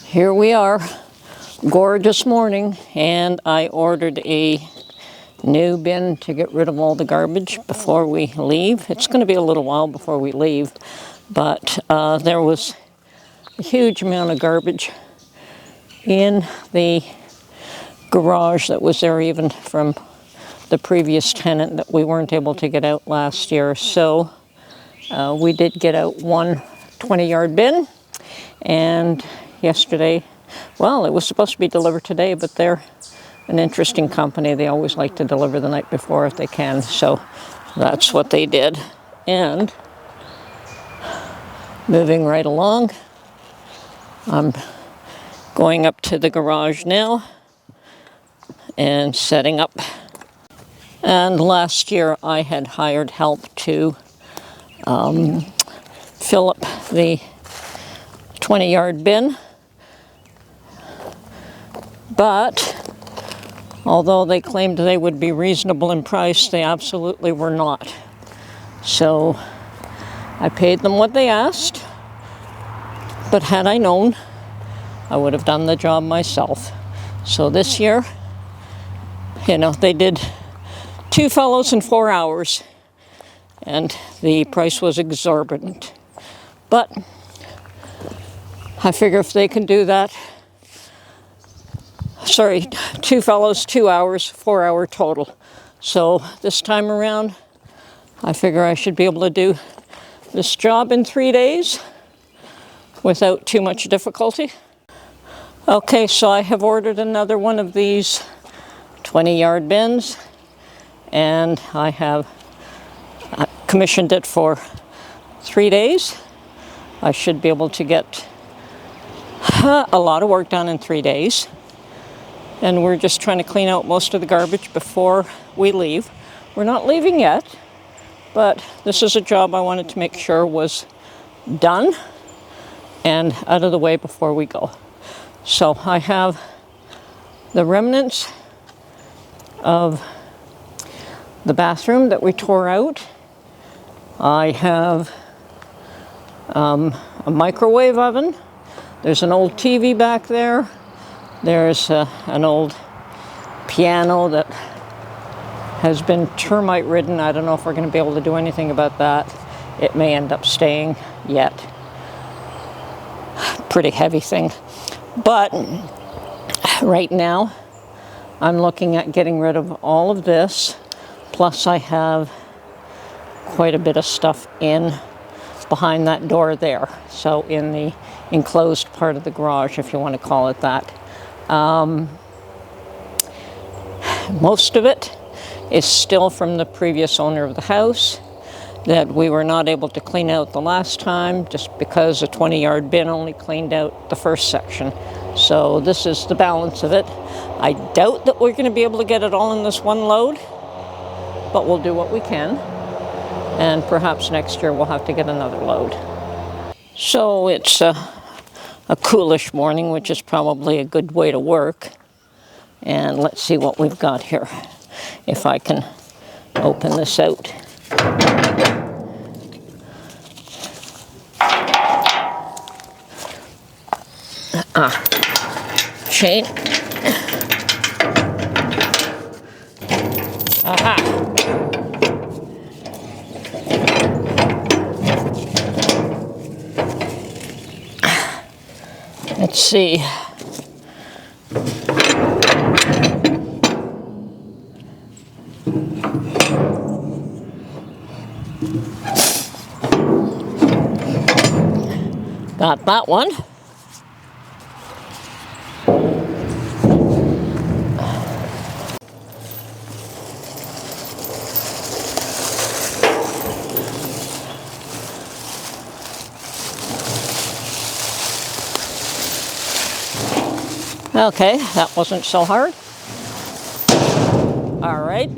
Here we are, gorgeous morning, and I ordered a new bin to get rid of all the garbage before we leave. It's going to be a little while before we leave, but there was a huge amount of garbage in the garage that was there even from the previous tenant that we weren't able to get out last year. So we did get out one 20-yard bin, and yesterday, well, it was supposed to be delivered today, but they're an interesting company. They always like to deliver the night before if they can, so that's what they did. And moving right along, I'm going up to the garage now and setting up. And last year I had hired help to fill up the 20-yard bin, but although they claimed they would be reasonable in price, they absolutely were not. So I paid them what they asked, but had I known, I would have done the job myself. So this year, they did 2 fellows in 4 hours, and the price was exorbitant. But I figure if they can do that, 2 fellows, 2 hours, 4-hour total. So this time around, I figure I should be able to do this job in 3 days without too much difficulty. Okay, so I have ordered another one of these 20-yard bins, and I have commissioned it for 3 days. I should be able to get a lot of work done in 3 days. And we're just trying to clean out most of the garbage before we leave. We're not leaving yet, but this is a job I wanted to make sure was done and out of the way before we go. So I have the remnants of the bathroom that we tore out. I have a microwave oven. There's an old TV back there. There's an old piano that has been termite ridden. I don't know if we're going to be able to do anything about that. It may end up staying yet. Pretty heavy thing. But right now, I'm looking at getting rid of all of this. Plus I have quite a bit of stuff in behind that door there. So in the enclosed part of the garage, if you want to call it that. Most of it is still from the previous owner of the house that we were not able to clean out the last time just because a 20-yard bin only cleaned out the first section. So this is the balance of it. I doubt that we're going to be able to get it all in this one load, but we'll do what we can. And perhaps next year we'll have to get another load. So it's a coolish morning, which is probably a good way to work. And let's see what we've got here. If I can open this out. Chain. Aha. Let's see. Got that one. Okay, that wasn't so hard. All right.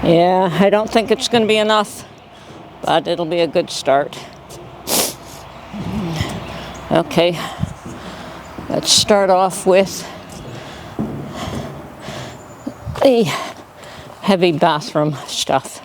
Yeah, I don't think it's going to be enough, but it'll be a good start. Okay, let's start off with the heavy bathroom stuff.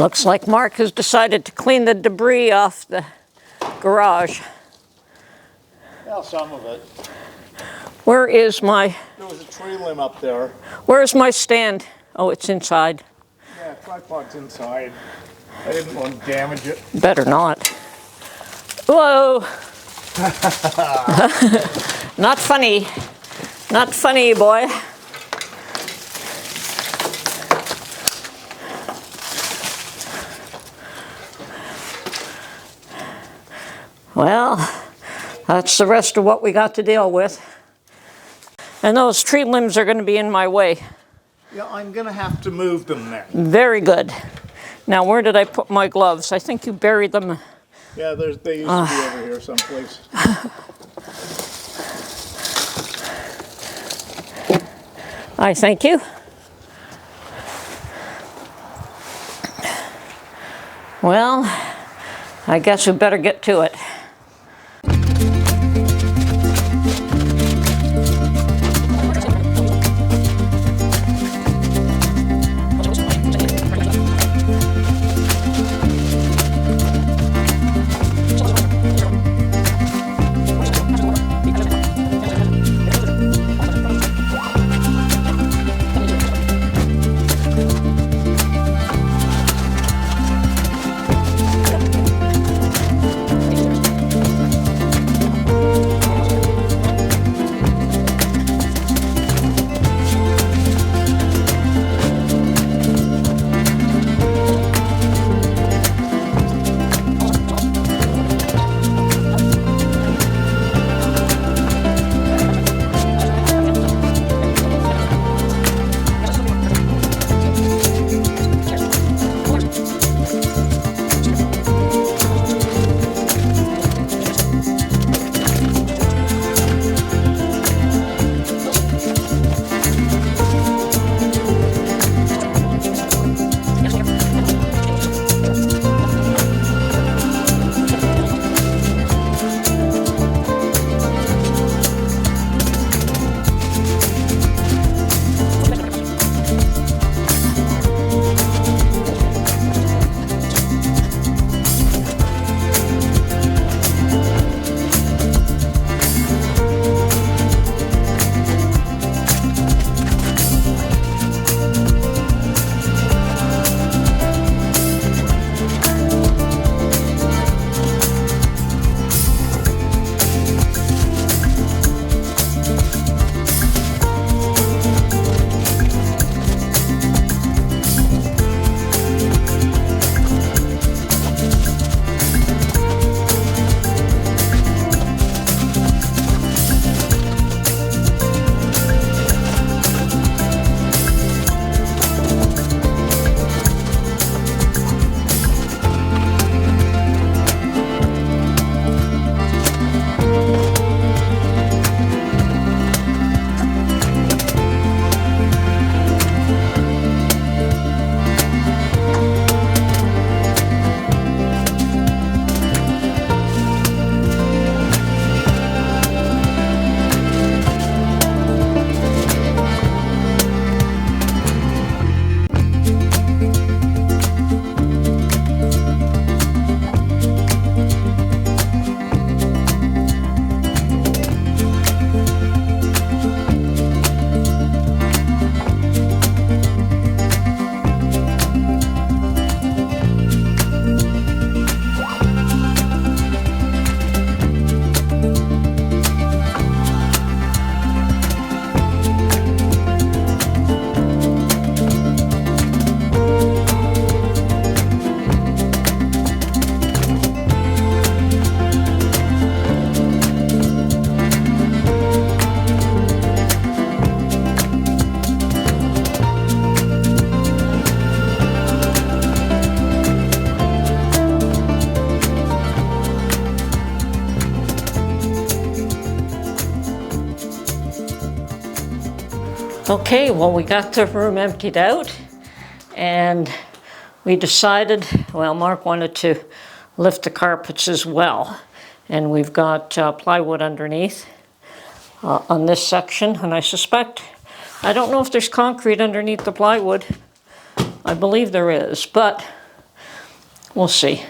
Looks like Mark has decided to clean the debris off the garage. Yeah, some of it. Where is my... There was a tree limb up there. Where's my stand? Oh, it's inside. Yeah, tripod's inside. I didn't want to damage it. Better not. Whoa! Not funny. Not funny, boy. Well, that's the rest of what we got to deal with. And those tree limbs are going to be in my way. Yeah, I'm going to have to move them then. Very good. Now, where did I put my gloves? I think you buried them. Yeah, they used to be over here someplace. I thank you. Well, I guess we better get to it. Okay, well, we got the room emptied out, and we decided, well, Mark wanted to lift the carpets as well. And we've got plywood underneath on this section, and I suspect, I don't know if there's concrete underneath the plywood. I believe there is, but we'll see.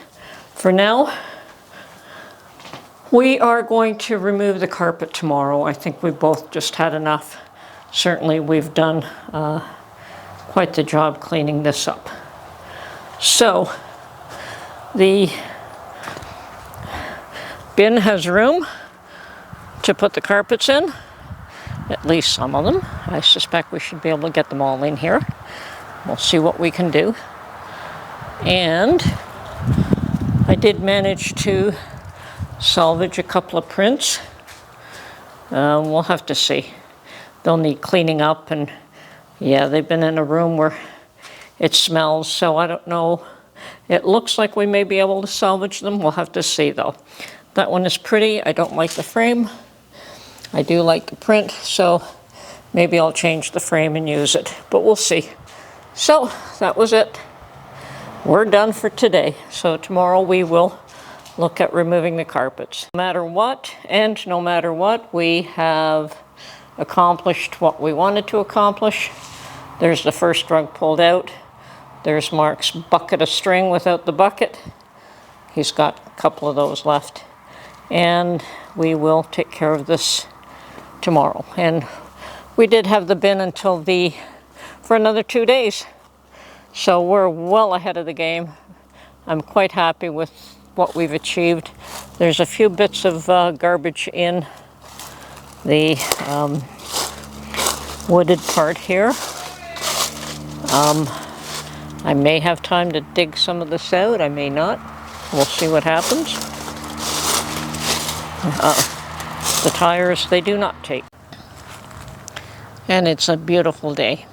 For now, we are going to remove the carpet tomorrow. I think we both just had enough. Certainly we've done quite the job cleaning this up. So, the bin has room to put the carpets in, at least some of them. I suspect we should be able to get them all in here. We'll see what we can do. And I did manage to salvage a couple of prints. We'll have to see. They'll need cleaning up, and yeah, they've been in a room where it smells, so I don't know. It looks like we may be able to salvage them. We'll have to see though. That one is pretty. I don't like the frame. I do like the print, so maybe I'll change the frame and use it, but we'll see. So that was it. We're done for today. So tomorrow we will look at removing the carpets. No matter what, and no matter what, we have accomplished what we wanted to accomplish. There's the first rug pulled out. There's Mark's bucket of string without the bucket. He's got a couple of those left. And we will take care of this tomorrow. And we did have the bin until for another 2 days. So we're well ahead of the game. I'm quite happy with what we've achieved. There's a few bits of garbage in the wooded part here. I may have time to dig some of this out, I may not. We'll see what happens. The tires, they do not take. And it's a beautiful day.